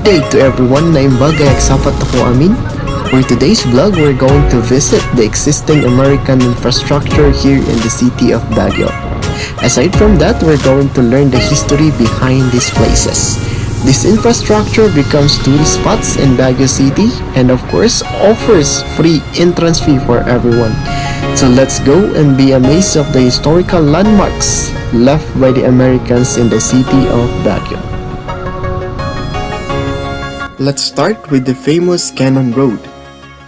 Good day to everyone, naimbag ay aksapat ako amin. For today's vlog, we're going to visit the existing American infrastructure here in the city of Baguio. Aside from that, we're going to learn the history behind these places. This infrastructure becomes tourist spots in Baguio City and of course offers free entrance fee for everyone. So let's go and be amazed of the historical landmarks left by the Americans in the city of Baguio. Let's start with the famous Kennon Road.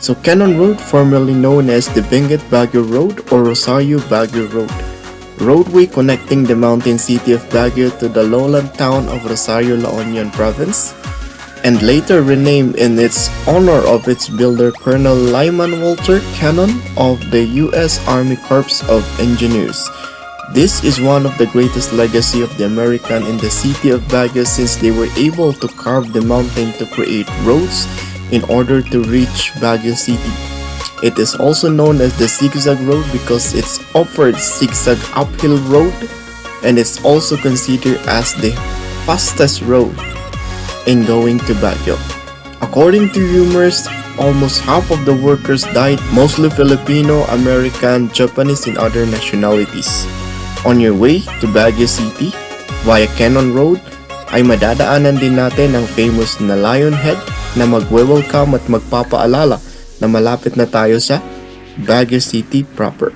So Kennon Road, formerly known as the Benguet Baguio Road or Rosario Baguio Road, roadway connecting the mountain city of Baguio to the lowland town of Rosario, La Union Province, and later renamed in its honor of its builder Colonel Lyman Walter Kennon of the U.S. Army Corps of Engineers. This is one of the greatest legacy of the American in the city of Baguio since they were able to carve the mountain to create roads in order to reach Baguio City. It is also known as the zigzag road because it's offered zigzag uphill road, and it's also considered as the fastest road in going to Baguio. According to rumors, almost half of the workers died, mostly Filipino, American, Japanese, and other nationalities. On your way to Baguio City via Kennon Road ay madadaanan din natin ang famous na Lion Head na magwe-welcome at magpapaalala na malapit na tayo sa Baguio City proper.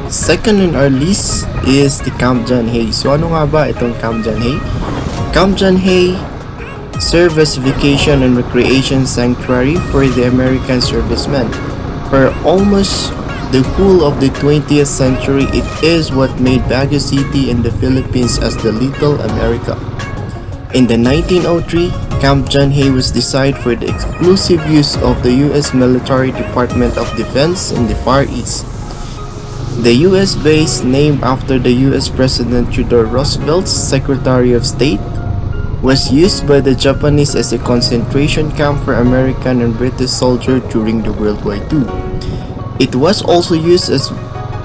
Second on our list is the Camp John Hay. So ano nga ba itong Camp John Hay? Camp John Hay serves as vacation and recreation sanctuary for the American servicemen. For almost the whole of the 20th century, it is what made Baguio City in the Philippines as the Little America. In the 1903, Camp John Hay was designed for the exclusive use of the U.S. Military Department of Defense in the Far East. The U.S. base, named after the U.S. President Theodore Roosevelt's Secretary of State, was used by the Japanese as a concentration camp for American and British soldiers during the World War II. It was also used as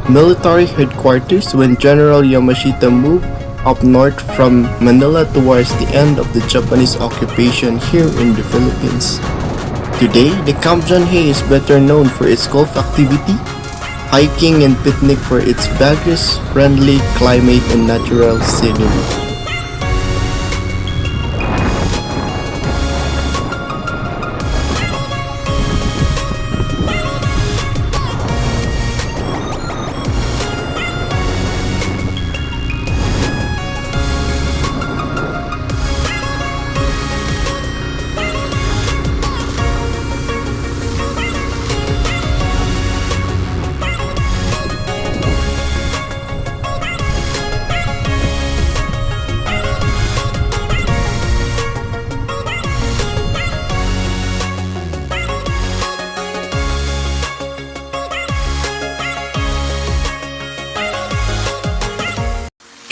military headquarters when General Yamashita moved up north from Manila towards the end of the Japanese occupation here in the Philippines. Today, the Camp John Hay is better known for its golf activity, hiking and picnic for its Baguio's friendly climate and natural scenery.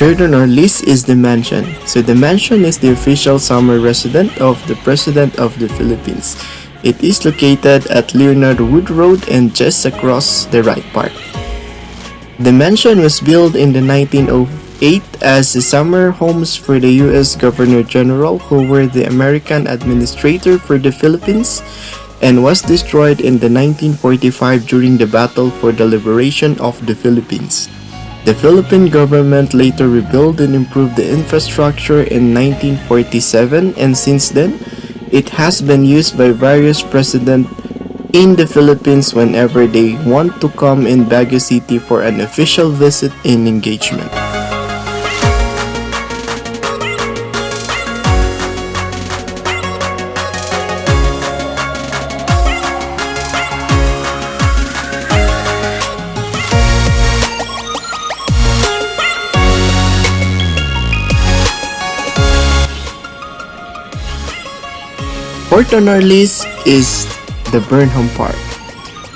Third on our list is the mansion. So the mansion is the official summer residence of the President of the Philippines. It is located at Leonard Wood Road and just across the Wright Park. The mansion was built in the 1908 as the summer homes for the U.S. Governor General who were the American administrator for the Philippines and was destroyed in the 1945 during the battle for the liberation of the Philippines. The Philippine government later rebuilt and improved the infrastructure in 1947, and since then, it has been used by various presidents in the Philippines whenever they want to come in Baguio City for an official visit and engagement. Fourth on our list is the Burnham Park.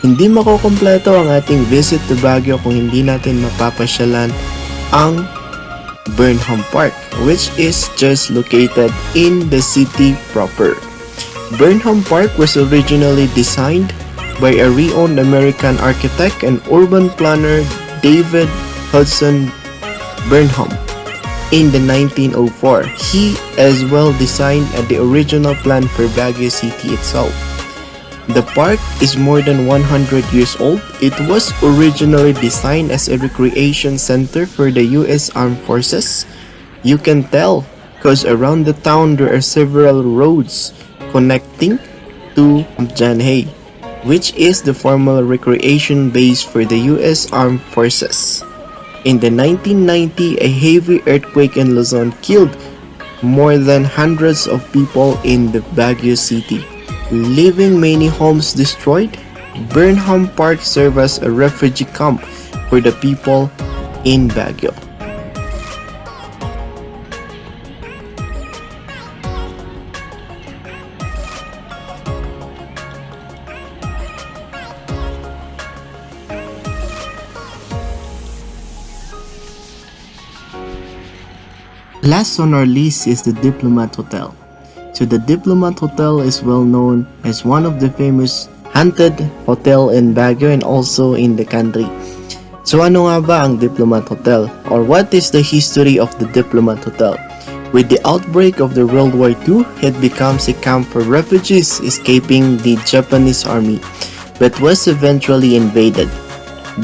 Hindi makukumpleto ang ating visit to Baguio kung hindi natin mapapasyalan ang Burnham Park, which is just located in the city proper. Burnham Park was originally designed by a renowned American architect and urban planner David Hudson Burnham. In the 1904, he as well designed the original plan for Baguio City itself. The park is more than 100 years old. It was originally designed as a recreation center for the U.S. Armed Forces. You can tell because around the town there are several roads connecting to Janhay, which is the former recreation base for the U.S. Armed Forces. In the 1990, a heavy earthquake in Luzon killed more than hundreds of people in the Baguio City, leaving many homes destroyed. Burnham Park served as a refugee camp for the people in Baguio. Last on our list is the Diplomat Hotel. So the Diplomat Hotel is well known as one of the famous haunted hotel in Baguio and also in the country. So ano nga ba ang Diplomat Hotel? Or what is the history of the Diplomat Hotel? With the outbreak of the World War II, it becomes a camp for refugees escaping the Japanese army, but was eventually invaded.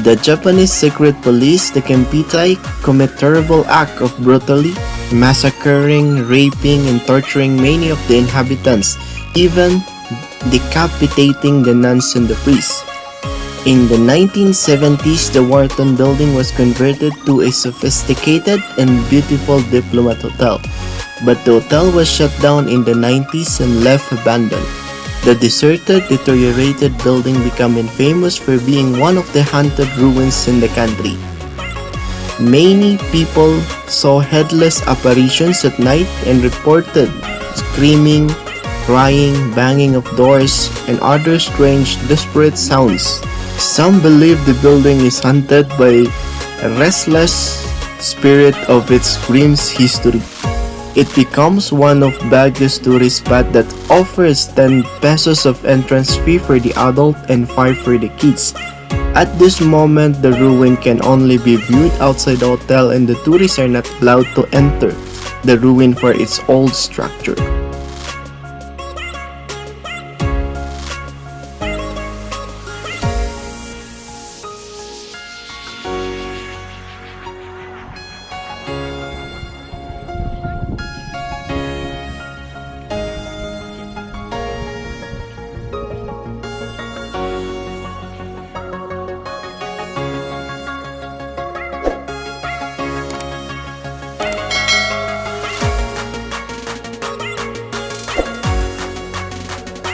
The Japanese secret police, the Kempeitai, commit terrible act of brutally massacring, raping, and torturing many of the inhabitants, even decapitating the nuns and the priests. In the 1970s, the Wharton building was converted to a sophisticated and beautiful Diplomat Hotel, but the hotel was shut down in the 90s and left abandoned. The deserted, deteriorated building became famous for being one of the haunted ruins in the country. Many people saw headless apparitions at night and reported screaming, crying, banging of doors, and other strange, desperate sounds. Some believe the building is haunted by a restless spirit of its grim's history. It becomes one of Baguio's tourist spot that offers 10 pesos of entrance fee for the adult and 5 for the kids. At this moment, the ruin can only be viewed outside the hotel and the tourists are not allowed to enter the ruin for its old structure.